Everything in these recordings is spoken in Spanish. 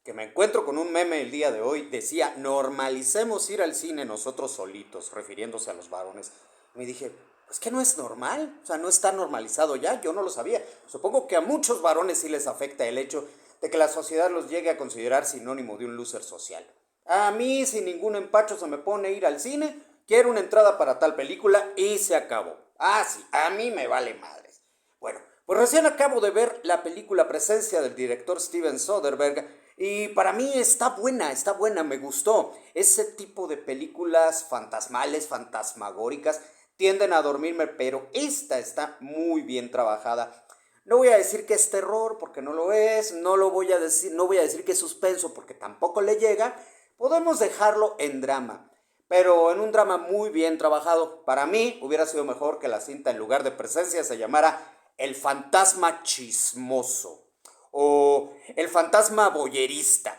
que me encuentro con un meme el día de hoy, decía, normalicemos ir al cine nosotros solitos, refiriéndose a los varones. Me dije, pues que no es normal, o sea, no está normalizado ya, yo no lo sabía. Supongo que a muchos varones sí les afecta el hecho de que la sociedad los llegue a considerar sinónimo de un loser social. A mí, sin ningún empacho, se me pone ir al cine, quiero una entrada para tal película y se acabó. Ah, sí, a mí me vale madres. Bueno, pues recién acabo de ver la película Presencia del director Steven Soderbergh y para mí está buena, me gustó. Ese tipo de películas fantasmales, fantasmagóricas, tienden a dormirme, pero esta está muy bien trabajada. No voy a decir que es terror porque no lo es, no voy a decir que es suspenso porque tampoco le llega. Podemos dejarlo en drama, pero en un drama muy bien trabajado. Para mí hubiera sido mejor que la cinta en lugar de Presencia se llamara El fantasma chismoso o El fantasma boyerista.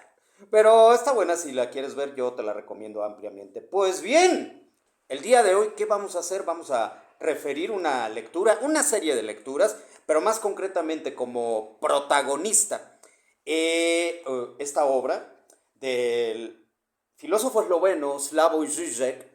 Pero está buena, si la quieres ver yo te la recomiendo ampliamente. Pues bien, el día de hoy, ¿qué vamos a hacer? Vamos a referir una lectura, una serie de lecturas, pero más concretamente como protagonista esta obra del filósofo esloveno Slavoj Žižek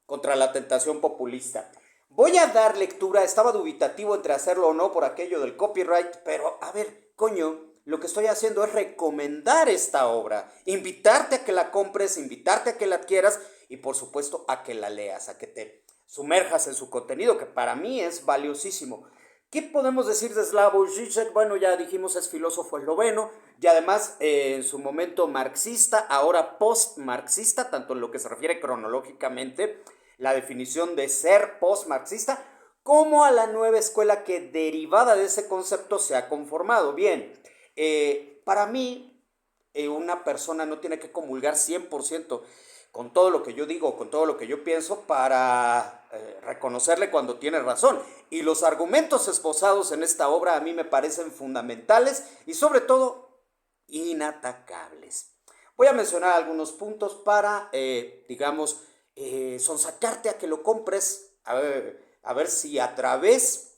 contra la tentación populista. Voy a dar lectura, estaba dubitativo entre hacerlo o no por aquello del copyright, pero a ver, coño, lo que estoy haciendo es recomendar esta obra, invitarte a que la compres, invitarte a que la adquieras y por supuesto a que la leas, a que te sumerjas en su contenido, que para mí es valiosísimo. ¿Qué podemos decir de Slavoj Žižek? Bueno, ya dijimos es filósofo esloveno y además en su momento marxista, ahora post-marxista, tanto en lo que se refiere cronológicamente, la definición de ser post-marxista, como a la nueva escuela que derivada de ese concepto se ha conformado. Bien, para mí una persona no tiene que comulgar 100% con todo lo que yo digo, con todo lo que yo pienso para reconocerle cuando tiene razón. Y los argumentos esbozados en esta obra a mí me parecen fundamentales y sobre todo inatacables. Voy a mencionar algunos puntos para, digamos, sonsacarte a que lo compres, a ver si a través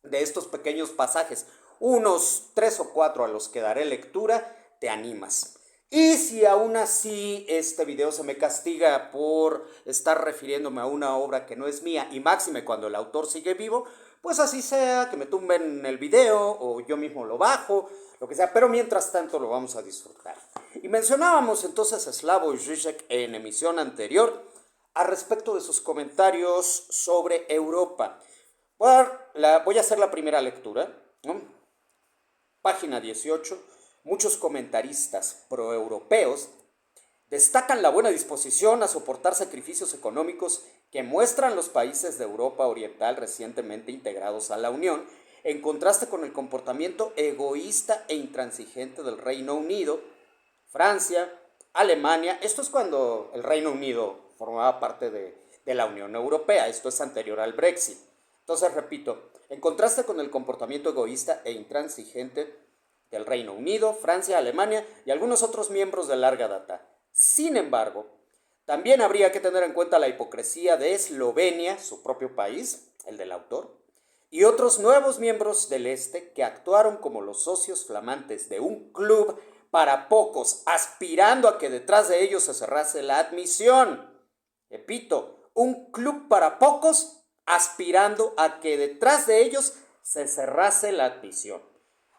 de estos pequeños pasajes, unos 3 o 4 a los que daré lectura, te animas. Y si aún así este video se me castiga por estar refiriéndome a una obra que no es mía y máxime cuando el autor sigue vivo, pues así sea, que me tumben el video o yo mismo lo bajo, lo que sea, pero mientras tanto lo vamos a disfrutar. Y mencionábamos entonces a Slavoj Žižek en emisión anterior a respecto de sus comentarios sobre Europa. Voy a hacer la primera lectura, ¿no? Página 18. Muchos comentaristas proeuropeos destacan la buena disposición a soportar sacrificios económicos que muestran los países de Europa Oriental recientemente integrados a la Unión, en contraste con el comportamiento egoísta e intransigente del Reino Unido, Francia, Alemania. Esto es cuando el Reino Unido formaba parte de la Unión Europea, esto es anterior al Brexit. Entonces, repito, en contraste con el comportamiento egoísta e intransigente del Reino Unido, Francia, Alemania y algunos otros miembros de larga data. Sin embargo, también habría que tener en cuenta la hipocresía de Eslovenia, su propio país, el del autor, y otros nuevos miembros del Este que actuaron como los socios flamantes de un club para pocos, aspirando a que detrás de ellos se cerrase la admisión. Repito, un club para pocos, aspirando a que detrás de ellos se cerrase la admisión.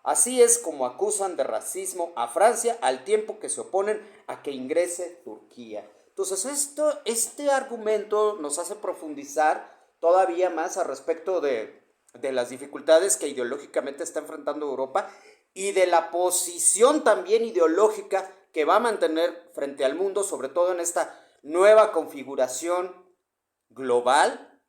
Así es como acusan de racismo a Francia al tiempo que se oponen a que ingrese Turquía. Entonces este argumento nos hace profundizar todavía más al respecto de las dificultades que ideológicamente está enfrentando Europa y de la posición también ideológica que va a mantener frente al mundo, sobre todo en esta nueva configuración global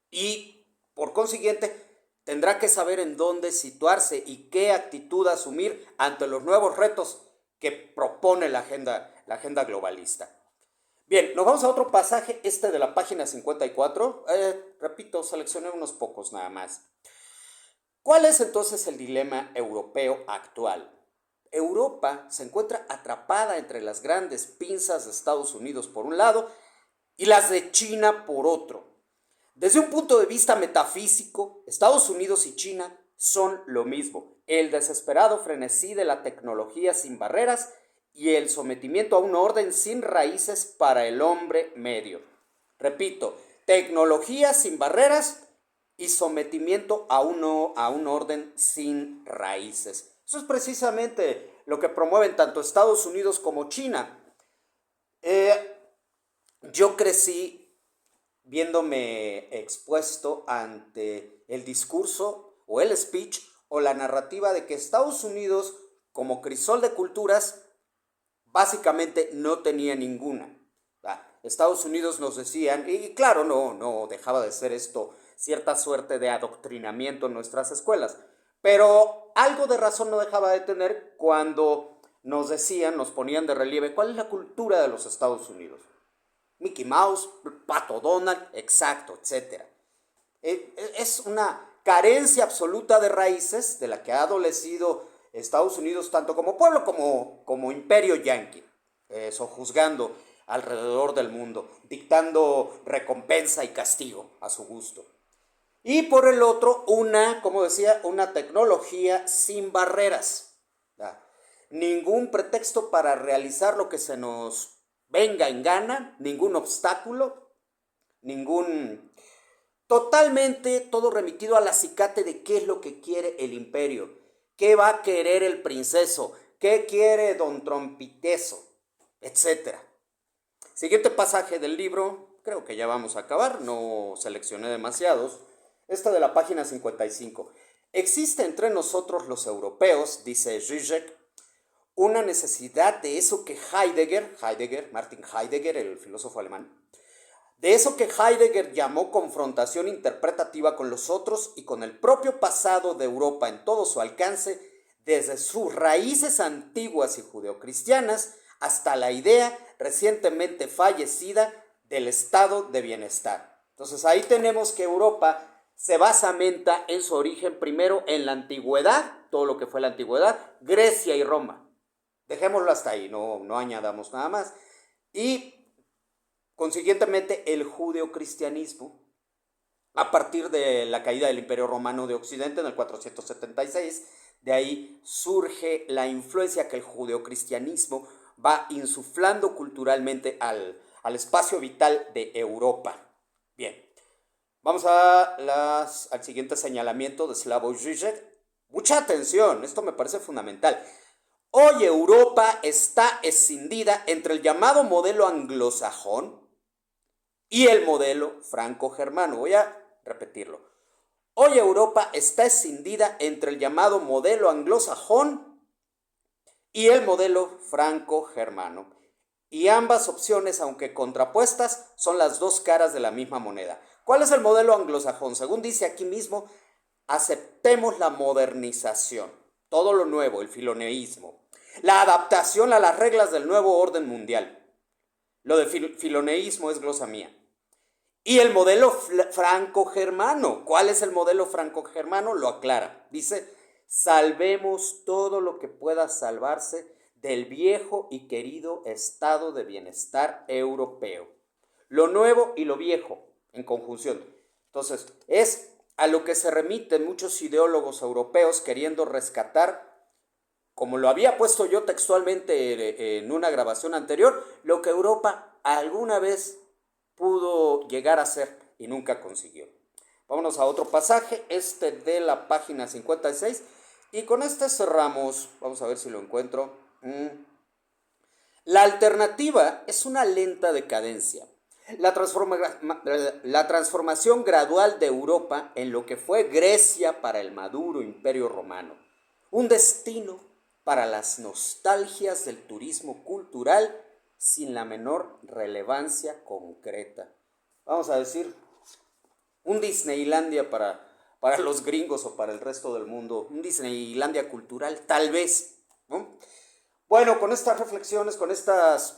y por consiguiente tendrá que saber en dónde situarse y qué actitud asumir ante los nuevos retos que propone la agenda globalista. Bien, nos vamos a otro pasaje, este de la página 54. Repito, seleccioné unos pocos nada más. ¿Cuál es entonces el dilema europeo actual? Europa se encuentra atrapada entre las grandes pinzas de Estados Unidos por un lado y las de China por otro. Desde un punto de vista metafísico, Estados Unidos y China son lo mismo, el desesperado frenesí de la tecnología sin barreras y el sometimiento a un orden sin raíces para el hombre medio. Repito, tecnología sin barreras y sometimiento a un orden sin raíces. Eso es precisamente lo que promueven tanto Estados Unidos como China. Yo crecí viéndome expuesto ante el discurso o el speech o la narrativa de que Estados Unidos, como crisol de culturas, básicamente no tenía ninguna. Estados Unidos nos decían, y claro, no dejaba de ser esto cierta suerte de adoctrinamiento en nuestras escuelas, pero algo de razón no dejaba de tener cuando nos decían, nos ponían de relieve cuál es la cultura de los Estados Unidos. Mickey Mouse, Pato Donald, exacto, etc. Es una carencia absoluta de raíces de la que ha adolecido Estados Unidos tanto como pueblo como imperio yanqui, sojuzgando alrededor del mundo, dictando recompensa y castigo a su gusto. Y por el otro, como decía, una tecnología sin barreras. Ningún pretexto para realizar lo que se nos venga en gana, ningún obstáculo, totalmente todo remitido al acicate de qué es lo que quiere el imperio, qué va a querer el princeso, qué quiere don Trompiteso, etc. Siguiente pasaje del libro, creo que ya vamos a acabar, no seleccioné demasiados. Esta de la página 55. Existe entre nosotros los europeos, dice Zizek, una necesidad de eso que Martin Heidegger, el filósofo alemán, de eso que Heidegger llamó confrontación interpretativa con los otros y con el propio pasado de Europa en todo su alcance, desde sus raíces antiguas y judeocristianas hasta la idea recientemente fallecida del estado de bienestar. Entonces ahí tenemos que Europa se basamenta en su origen primero en la antigüedad, todo lo que fue la antigüedad, Grecia y Roma. Dejémoslo hasta ahí, no añadamos nada más. Y consiguientemente el judeocristianismo, a partir de la caída del Imperio Romano de Occidente en el 476, de ahí surge la influencia que el judeocristianismo va insuflando culturalmente al espacio vital de Europa. Bien, vamos al siguiente señalamiento de Slavoj Žižek. Mucha atención, esto me parece fundamental. Hoy Europa está escindida entre el llamado modelo anglosajón y el modelo franco-germano. Voy a repetirlo. Hoy Europa está escindida entre el llamado modelo anglosajón y el modelo franco-germano. Y ambas opciones, aunque contrapuestas, son las dos caras de la misma moneda. ¿Cuál es el modelo anglosajón? Según dice aquí mismo, aceptemos la modernización, todo lo nuevo, el filoneísmo, la adaptación a las reglas del nuevo orden mundial. Lo de filoneísmo es glosa mía. Y el modelo franco-germano. ¿Cuál es el modelo franco-germano? Lo aclara. Dice, salvemos todo lo que pueda salvarse del viejo y querido estado de bienestar europeo. Lo nuevo y lo viejo en conjunción. Entonces, es a lo que se remiten muchos ideólogos europeos queriendo rescatar, como lo había puesto yo textualmente en una grabación anterior, lo que Europa alguna vez pudo llegar a ser y nunca consiguió. Vámonos a otro pasaje, este de la página 56, y con este cerramos. Vamos a ver si lo encuentro. La alternativa es una lenta decadencia. La transformación gradual de Europa en lo que fue Grecia para el maduro imperio romano. Un destino para las nostalgias del turismo cultural sin la menor relevancia concreta. Vamos a decir, un Disneylandia para los gringos o para el resto del mundo. Un Disneylandia cultural, tal vez, ¿no? Bueno, con estas reflexiones, con estas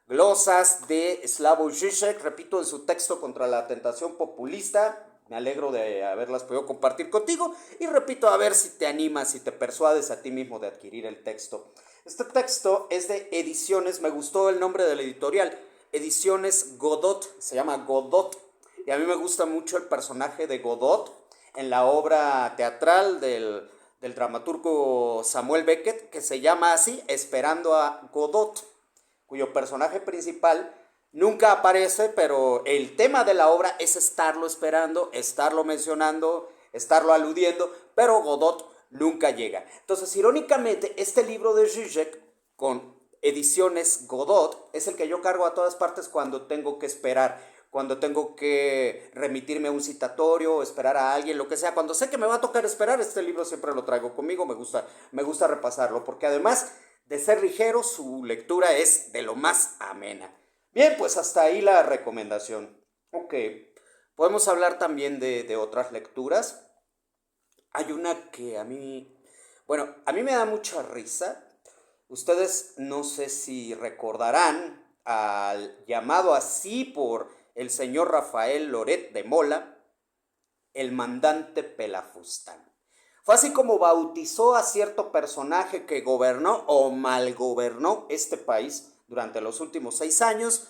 glosas de Slavoj Žižek, repito, en su texto contra la tentación populista, me alegro de haberlas podido compartir contigo y repito, a ver si te animas, si te persuades a ti mismo de adquirir el texto. Este texto es de Ediciones, me gustó el nombre de la editorial, Ediciones Godot, se llama Godot, y a mí me gusta mucho el personaje de Godot en la obra teatral del del dramaturgo Samuel Beckett, que se llama así, Esperando a Godot, cuyo personaje principal nunca aparece, pero el tema de la obra es estarlo esperando, estarlo mencionando, estarlo aludiendo, pero Godot nunca llega. Entonces, irónicamente, este libro de Zizek, con ediciones Godot, es el que yo cargo a todas partes cuando tengo que esperar, cuando tengo que remitirme a un citatorio, esperar a alguien, lo que sea. Cuando sé que me va a tocar esperar, este libro siempre lo traigo conmigo, me gusta repasarlo, porque además de ser ligero, su lectura es de lo más amena. Bien, pues hasta ahí la recomendación. Ok, podemos hablar también de otras lecturas. Hay una que a mí me da mucha risa. Ustedes no sé si recordarán al llamado así por el señor Rafael Loret de Mola, el mandante Pelafustán. Fue así como bautizó a cierto personaje que gobernó o malgobernó este país durante los últimos 6 años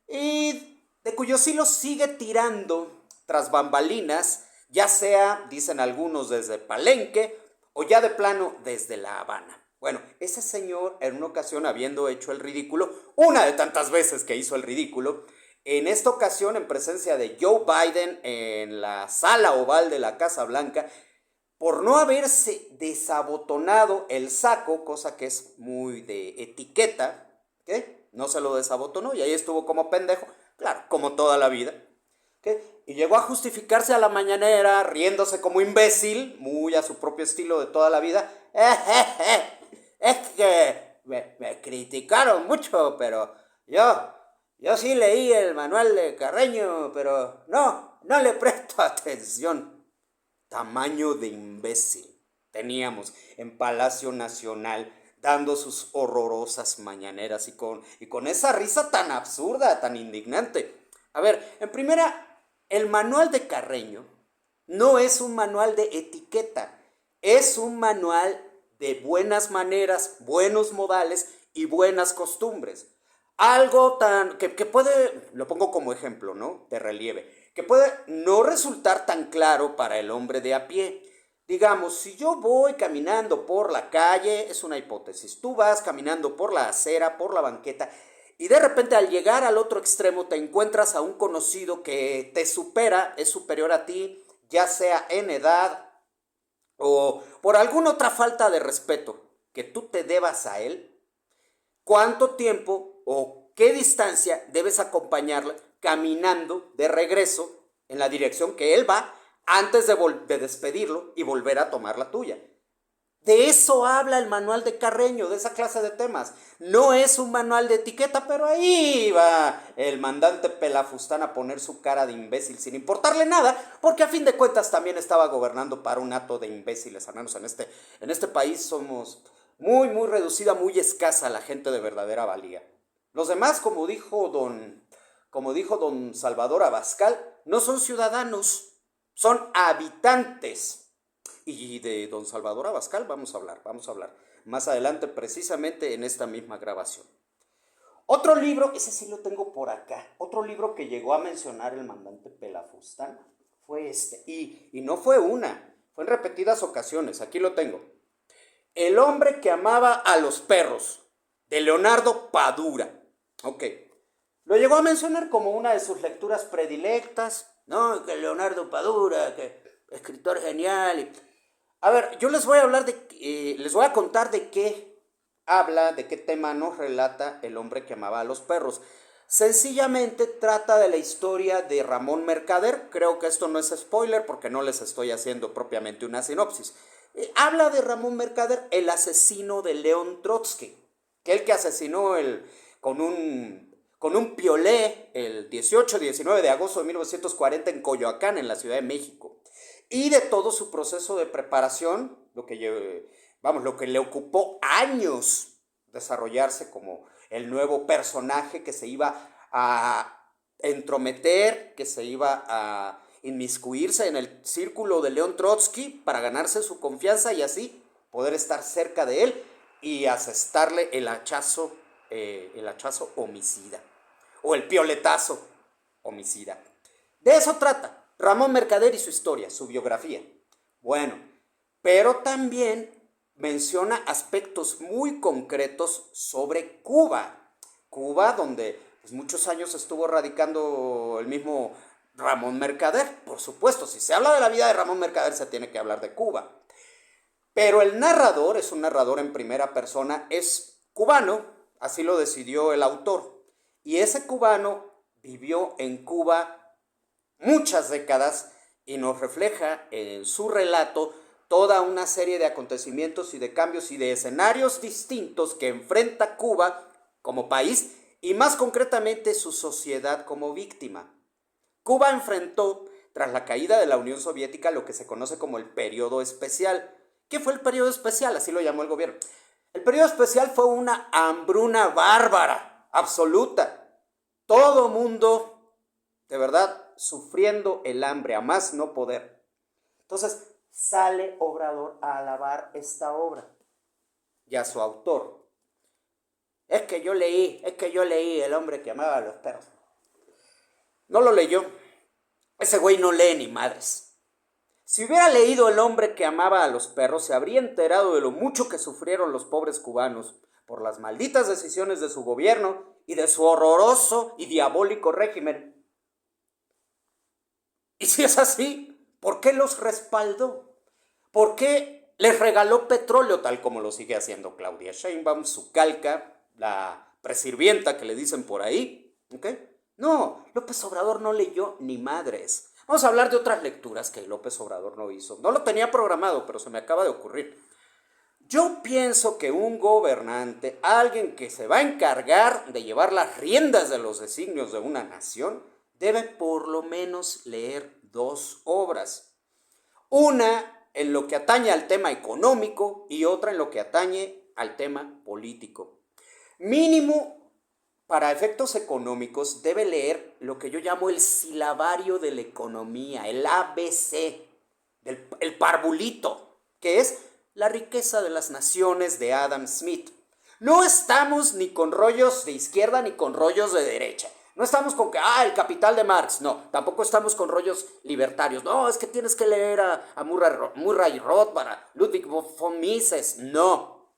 y de cuyos hilos sigue tirando tras bambalinas, ya sea, dicen algunos, desde Palenque o ya de plano desde La Habana. Bueno, ese señor en una ocasión, habiendo hecho el ridículo, una de tantas veces que hizo el ridículo, en esta ocasión en presencia de Joe Biden en la sala oval de la Casa Blanca, por no haberse desabotonado el saco, cosa que es muy de etiqueta, ¿qué? No se lo desabotonó y ahí estuvo como pendejo, claro, como toda la vida, ¿qué? Y llegó a justificarse a la mañanera, riéndose como imbécil, muy a su propio estilo de toda la vida. Es que me criticaron mucho, pero yo sí leí el manual de Carreño, pero no le presto atención. Tamaño de imbécil teníamos en Palacio Nacional dando sus horrorosas mañaneras y con esa risa tan absurda, tan indignante. A ver, en primera, el manual de Carreño no es un manual de etiqueta, es un manual de buenas maneras, buenos modales y buenas costumbres. Algo tan que puede, lo pongo como ejemplo, ¿no? De relieve, que puede no resultar tan claro para el hombre de a pie. Digamos, si yo voy caminando por la calle, es una hipótesis, tú vas caminando por la acera, por la banqueta, y de repente al llegar al otro extremo te encuentras a un conocido que te supera, es superior a ti, ya sea en edad o por alguna otra falta de respeto que tú te debas a él. ¿Cuánto tiempo o qué distancia debes acompañarla caminando de regreso en la dirección que él va antes de despedirlo y volver a tomar la tuya? De eso habla el manual de Carreño, de esa clase de temas. No es un manual de etiqueta, pero ahí va el mandante Pelafustán a poner su cara de imbécil sin importarle nada, porque a fin de cuentas también estaba gobernando para un hato de imbéciles, al menos en este país somos muy reducida, muy escasa la gente de verdadera valía. Los demás, como dijo don Salvador Abascal, no son ciudadanos, son habitantes. Y de don Salvador Abascal vamos a hablar más adelante precisamente en esta misma grabación. Otro libro, ese sí lo tengo por acá, otro libro que llegó a mencionar el mandante Pelafustán fue este, y no fue una, fue en repetidas ocasiones, aquí lo tengo. El hombre que amaba a los perros, de Leonardo Padura. Ok, lo llegó a mencionar como una de sus lecturas predilectas, ¿no? Que Leonardo Padura, que escritor genial. A ver, yo les voy a les voy a contar de qué habla, de qué tema nos relata el hombre que amaba a los perros. Sencillamente trata de la historia de Ramón Mercader. Creo que esto no es spoiler porque no les estoy haciendo propiamente una sinopsis. Habla de Ramón Mercader, el asesino de León Trotsky, que el que asesinó con un piolé el 18-19 de agosto de 1940 en Coyoacán, en la Ciudad de México. Y de todo su proceso de preparación, lo que le ocupó años desarrollarse como el nuevo personaje que se iba a entrometer, que se iba a inmiscuirse en el círculo de León Trotsky para ganarse su confianza y así poder estar cerca de él y asestarle el hachazo homicida o el pioletazo homicida. De eso trata Ramón Mercader y su historia, su biografía. Bueno, pero también menciona aspectos muy concretos sobre Cuba. Cuba, donde pues, muchos años estuvo radicando el mismo Ramón Mercader. Por supuesto, si se habla de la vida de Ramón Mercader, se tiene que hablar de Cuba. Pero el narrador es un narrador en primera persona, es cubano, así lo decidió el autor. Y ese cubano vivió en Cuba muchas décadas y nos refleja en su relato toda una serie de acontecimientos y de cambios y de escenarios distintos que enfrenta Cuba como país y más concretamente su sociedad como víctima. Cuba enfrentó, tras la caída de la Unión Soviética, lo que se conoce como el periodo especial. ¿Qué fue el periodo especial? Así lo llamó el gobierno. El periodo especial fue una hambruna bárbara, absoluta. Todo mundo, de verdad, sufriendo el hambre, a más no poder. Entonces, sale Obrador a alabar esta obra y a su autor. Es que yo leí El hombre que amaba a los perros. No lo leyó. Ese güey no lee ni madres. Si hubiera leído El hombre que amaba a los perros, se habría enterado de lo mucho que sufrieron los pobres cubanos por las malditas decisiones de su gobierno y de su horroroso y diabólico régimen. Y si es así, ¿por qué los respaldó? ¿Por qué les regaló petróleo tal como lo sigue haciendo Claudia Sheinbaum, su calca, la presirvienta que le dicen por ahí? ¿Ok? No, López Obrador no leyó ni madres. Vamos a hablar de otras lecturas que López Obrador no hizo. No lo tenía programado, pero se me acaba de ocurrir. Yo pienso que un gobernante, alguien que se va a encargar de llevar las riendas de los designios de una nación, debe por lo menos leer 2 obras. Una en lo que atañe al tema económico y otra en lo que atañe al tema político. Mínimo, para efectos económicos, debe leer lo que yo llamo el silabario de la economía, el ABC, el parvulito, que es la riqueza de las naciones de Adam Smith. No estamos ni con rollos de izquierda ni con rollos de derecha. No estamos con que, el capital de Marx. No, tampoco estamos con rollos libertarios. No, es que tienes que leer a Murray Rothbard, a Ludwig von Mises. No.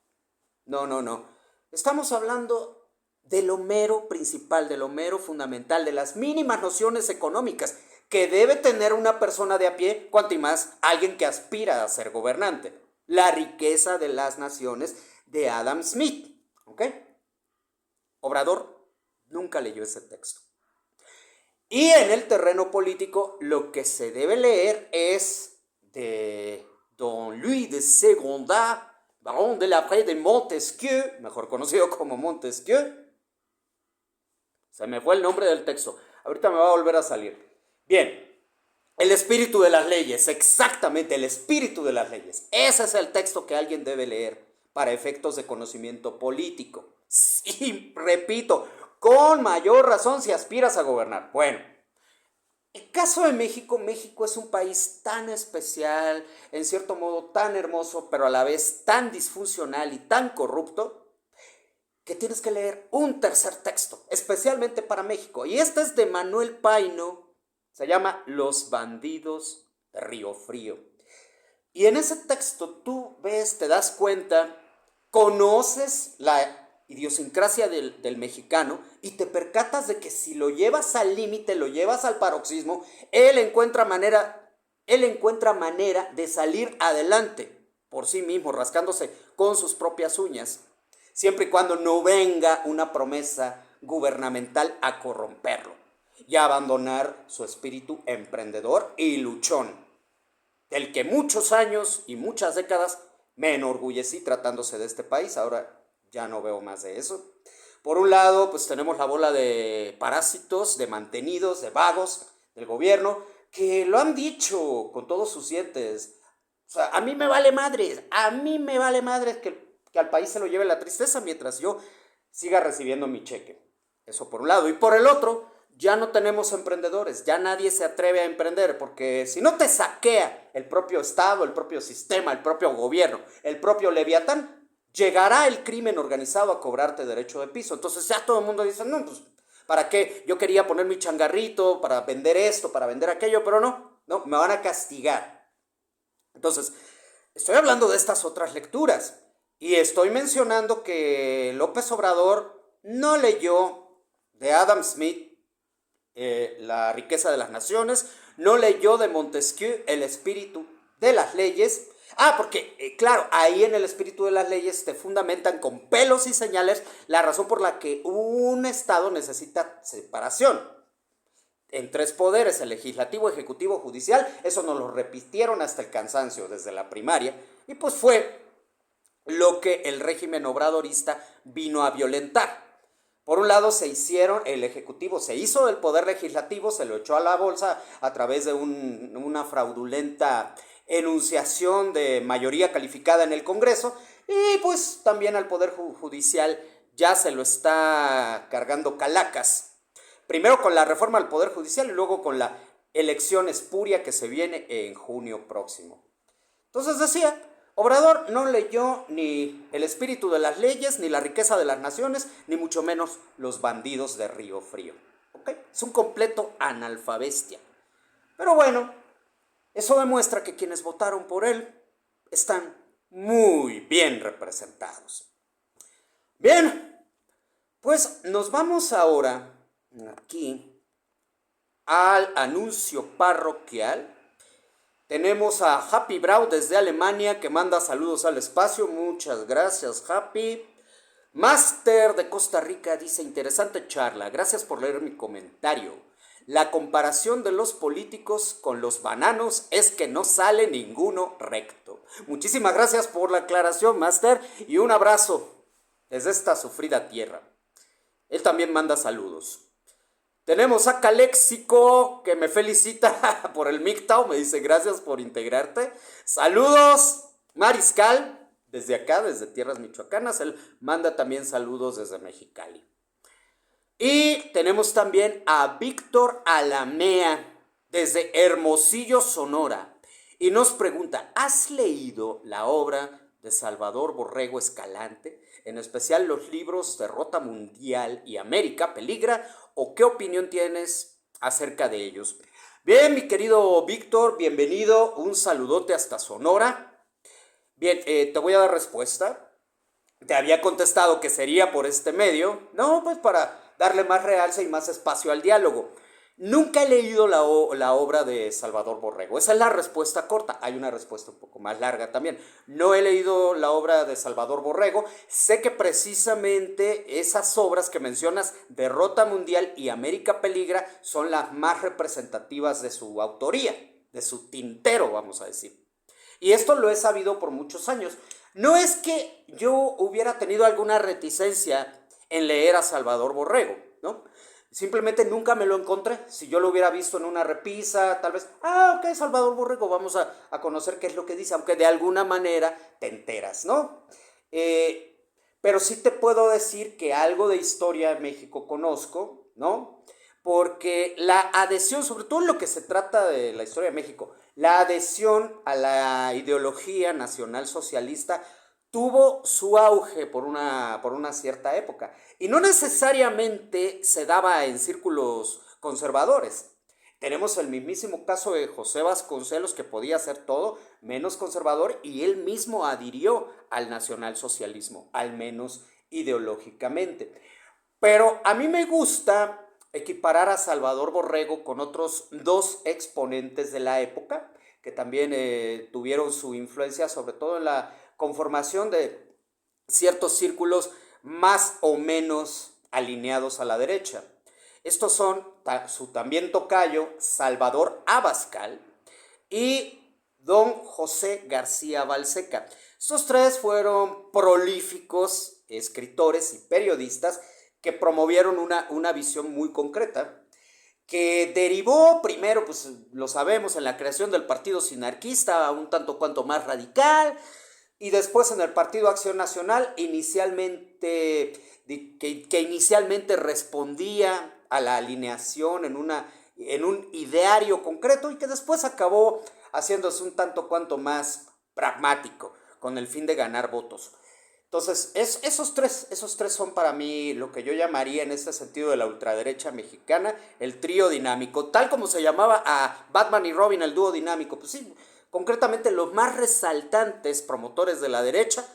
Estamos hablando de lo mero principal, de lo mero fundamental, de las mínimas nociones económicas que debe tener una persona de a pie, cuanto y más alguien que aspira a ser gobernante. La riqueza de las naciones de Adam Smith. ¿Ok? Obrador nunca leyó ese texto. Y en el terreno político, lo que se debe leer es de Don Louis de Segondat, Barón de la Prée de Montesquieu, mejor conocido como Montesquieu. Se me fue el nombre del texto. Ahorita me va a volver a salir. Bien. El espíritu de las leyes. Exactamente, el espíritu de las leyes. Ese es el texto que alguien debe leer para efectos de conocimiento político. Sí, repito, con mayor razón si aspiras a gobernar. Bueno, el caso de México, México es un país tan especial, en cierto modo tan hermoso, pero a la vez tan disfuncional y tan corrupto, que tienes que leer un tercer texto, especialmente para México. Y este es de Manuel Paino, se llama Los bandidos de Río Frío. Y en ese texto tú ves, te das cuenta, conoces la idiosincrasia del mexicano y te percatas de que si lo llevas al límite, lo llevas al paroxismo, él encuentra manera de salir adelante por sí mismo, rascándose con sus propias uñas, siempre y cuando no venga una promesa gubernamental a corromperlo y a abandonar su espíritu emprendedor y luchón, del que muchos años y muchas décadas me enorgullecí tratándose de este país. Ahora ya no veo más de eso. Por un lado, pues tenemos la bola de parásitos, de mantenidos, de vagos del gobierno, que lo han dicho con todos sus dientes. O sea, a mí me vale madres que al país se lo lleve la tristeza mientras yo siga recibiendo mi cheque. Eso por un lado. Y por el otro, ya no tenemos emprendedores, ya nadie se atreve a emprender, porque si no te saquea el propio Estado, el propio sistema, el propio gobierno, el propio Leviatán, llegará el crimen organizado a cobrarte derecho de piso. Entonces ya todo el mundo dice, no, pues, ¿para qué? Yo quería poner mi changarrito para vender esto, para vender aquello, pero no, me van a castigar. Entonces, Estoy hablando de estas otras lecturas y estoy mencionando que López Obrador no leyó de Adam Smith La riqueza de las naciones, no leyó de Montesquieu El espíritu de las leyes. Porque, claro, ahí en el espíritu de las leyes te fundamentan con pelos y señales la razón por la que un Estado necesita separación en tres poderes, el legislativo, ejecutivo, judicial. Eso nos lo repitieron hasta el cansancio desde la primaria, y pues fue lo que el régimen obradorista vino a violentar. Por un lado el ejecutivo se hizo del poder legislativo, se lo echó a la bolsa a través de una fraudulenta enunciación de mayoría calificada en el Congreso, y pues también al poder judicial ya se lo está cargando Calacas. Primero con la reforma al poder judicial y luego con la elección espuria que se viene en junio próximo. Entonces decía, Obrador no leyó ni El espíritu de las leyes, ni La riqueza de las naciones, ni mucho menos Los bandidos de Río Frío. ¿Ok? Es un completo analfabestia. Pero bueno, eso demuestra que quienes votaron por él están muy bien representados. Bien, pues nos vamos ahora aquí al anuncio parroquial. Tenemos a Happy Brau desde Alemania que manda saludos al espacio. Muchas gracias, Happy. Master de Costa Rica dice, interesante charla, gracias por leer mi comentario. La comparación de los políticos con los bananos es que no sale ninguno recto. Muchísimas gracias por la aclaración, Master, y un abrazo desde esta sufrida tierra. Él también manda saludos. Tenemos a Calexico que me felicita por el MGTOW, me dice gracias por integrarte. Saludos, Mariscal, desde acá, desde tierras michoacanas. Él manda también saludos desde Mexicali. Y tenemos también a Víctor Alamea desde Hermosillo, Sonora. Y nos pregunta, ¿has leído la obra de Salvador Borrego Escalante? En especial los libros Derrota Mundial y América Peligra, ¿o qué opinión tienes acerca de ellos? Bien, mi querido Víctor, bienvenido, un saludote hasta Sonora. Bien, te voy a dar respuesta. Te había contestado que sería por este medio, no, pues para darle más realce y más espacio al diálogo. Nunca he leído la obra de Salvador Borrego. Esa es la respuesta corta. Hay una respuesta un poco más larga también. No he leído la obra de Salvador Borrego. Sé que precisamente esas obras que mencionas, Derrota Mundial y América Peligra, son las más representativas de su autoría, de su tintero, vamos a decir. Y esto lo he sabido por muchos años. No es que yo hubiera tenido alguna reticencia en leer a Salvador Borrego, ¿no? Simplemente nunca me lo encontré. Si yo lo hubiera visto en una repisa, tal vez, ok, Salvador Borrego, vamos a conocer qué es lo que dice, aunque de alguna manera te enteras, ¿no? Pero sí te puedo decir que algo de historia de México conozco, ¿no? Porque la adhesión, sobre todo en lo que se trata de la historia de México, la adhesión a la ideología nacional socialista tuvo su auge por una cierta época. Y no necesariamente se daba en círculos conservadores. Tenemos el mismísimo caso de José Vasconcelos, que podía ser todo menos conservador, y él mismo adhirió al nacionalsocialismo, al menos ideológicamente. Pero a mí me gusta equiparar a Salvador Borrego con otros dos exponentes de la época, que también tuvieron su influencia, sobre todo en la conformación de ciertos círculos más o menos alineados a la derecha. Estos son su también tocayo Salvador Abascal y don José García Balseca. Estos tres fueron prolíficos escritores y periodistas que promovieron una visión muy concreta, que derivó primero, pues lo sabemos, en la creación del Partido Sinarquista, un tanto cuanto más radical, y después en el Partido Acción Nacional, que inicialmente respondía a la alineación en un ideario concreto, y que después acabó haciéndose un tanto cuanto más pragmático, con el fin de ganar votos. Entonces, esos tres son para mí lo que yo llamaría en este sentido de la ultraderecha mexicana, el trío dinámico, tal como se llamaba a Batman y Robin, el dúo dinámico. Pues sí, concretamente los más resaltantes promotores de la derecha: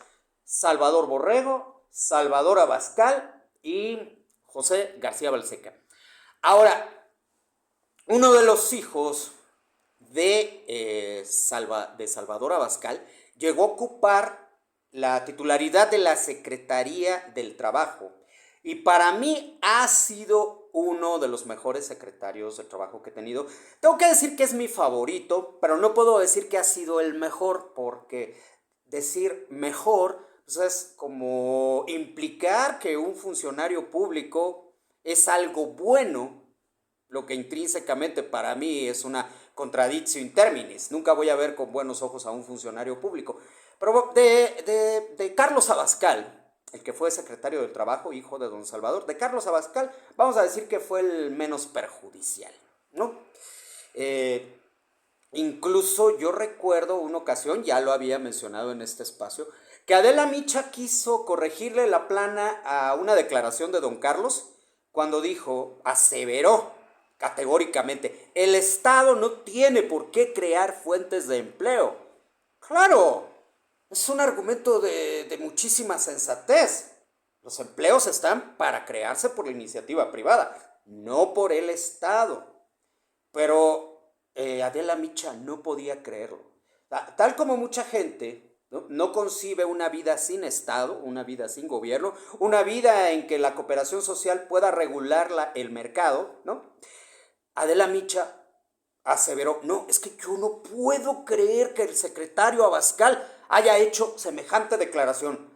Salvador Borrego, Salvador Abascal y José García Balseca. Ahora, uno de los hijos de Salvador Abascal llegó a ocupar la titularidad de la Secretaría del Trabajo, y para mí ha sido uno de los mejores secretarios de trabajo que he tenido. Tengo que decir que es mi favorito, pero no puedo decir que ha sido el mejor, porque decir mejor pues es como implicar que un funcionario público es algo bueno, lo que intrínsecamente para mí es una contradictio in terminis. Nunca voy a ver con buenos ojos a un funcionario público. Pero de Carlos Abascal, el que fue secretario del Trabajo, hijo de don Salvador, de Carlos Abascal, vamos a decir que fue el menos perjudicial, ¿no? Incluso yo recuerdo una ocasión, ya lo había mencionado en este espacio, que Adela Micha quiso corregirle la plana a una declaración de don Carlos cuando dijo, aseveró categóricamente, el Estado no tiene por qué crear fuentes de empleo. Claro, es un argumento de muchísima sensatez. Los empleos están para crearse por la iniciativa privada, no por el Estado. Pero Adela Micha no podía creerlo. Tal como mucha gente no concibe una vida sin Estado, una vida sin gobierno, una vida en que la cooperación social pueda regular el mercado, ¿no? Adela Micha aseveró, no, es que yo no puedo creer que el secretario Abascal haya hecho semejante declaración.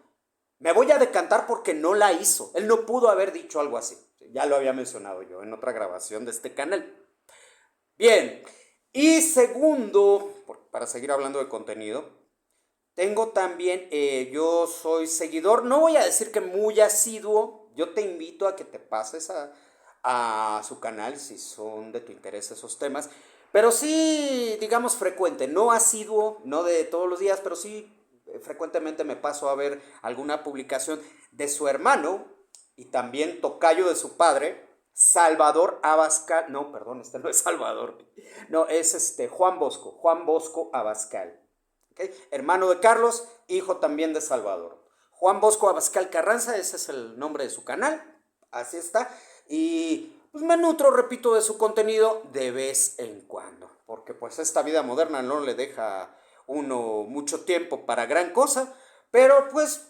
Me voy a decantar porque no la hizo. Él no pudo haber dicho algo así. Ya lo había mencionado yo en otra grabación de este canal. Bien, y segundo, para seguir hablando de contenido, tengo también, yo soy seguidor, no voy a decir que muy asiduo, yo te invito a que te pases a su canal si son de tu interés esos temas, pero sí, digamos, frecuente, no asiduo, no de todos los días, pero sí frecuentemente me paso a ver alguna publicación de su hermano y también tocayo de su padre, Salvador Abascal, no, perdón, este no es Salvador, no, es Juan Bosco Abascal, ¿okay? Hermano de Carlos, hijo también de Salvador. Juan Bosco Abascal Carranza, ese es el nombre de su canal, así está, y pues me nutro, repito, de su contenido de vez en cuando, porque pues esta vida moderna no le deja uno mucho tiempo para gran cosa, pero pues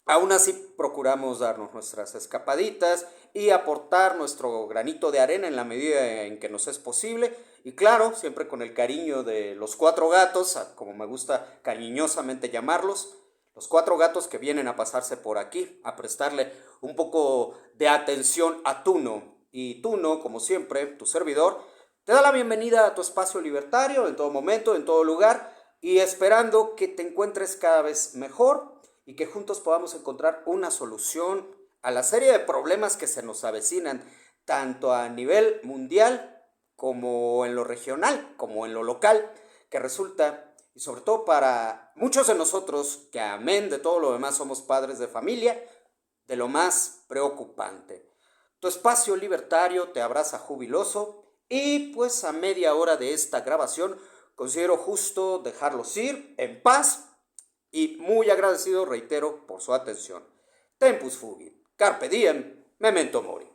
aún así procuramos darnos nuestras escapaditas y aportar nuestro granito de arena en la medida en que nos es posible. Y claro, siempre con el cariño de los cuatro gatos, como me gusta cariñosamente llamarlos, los cuatro gatos que vienen a pasarse por aquí, a prestarle un poco de atención a Tuno. Y Tuno, como siempre, tu servidor, te da la bienvenida a tu espacio libertario en todo momento, en todo lugar, y esperando que te encuentres cada vez mejor y que juntos podamos encontrar una solución a la serie de problemas que se nos avecinan, tanto a nivel mundial como en lo regional, como en lo local, que resulta, y sobre todo para muchos de nosotros, que amén de todo lo demás somos padres de familia, de lo más preocupante. Tu espacio libertario te abraza jubiloso y pues a media hora de esta grabación considero justo dejarlos ir en paz y muy agradecido, reitero, por su atención. Tempus fugit, carpe diem, memento mori.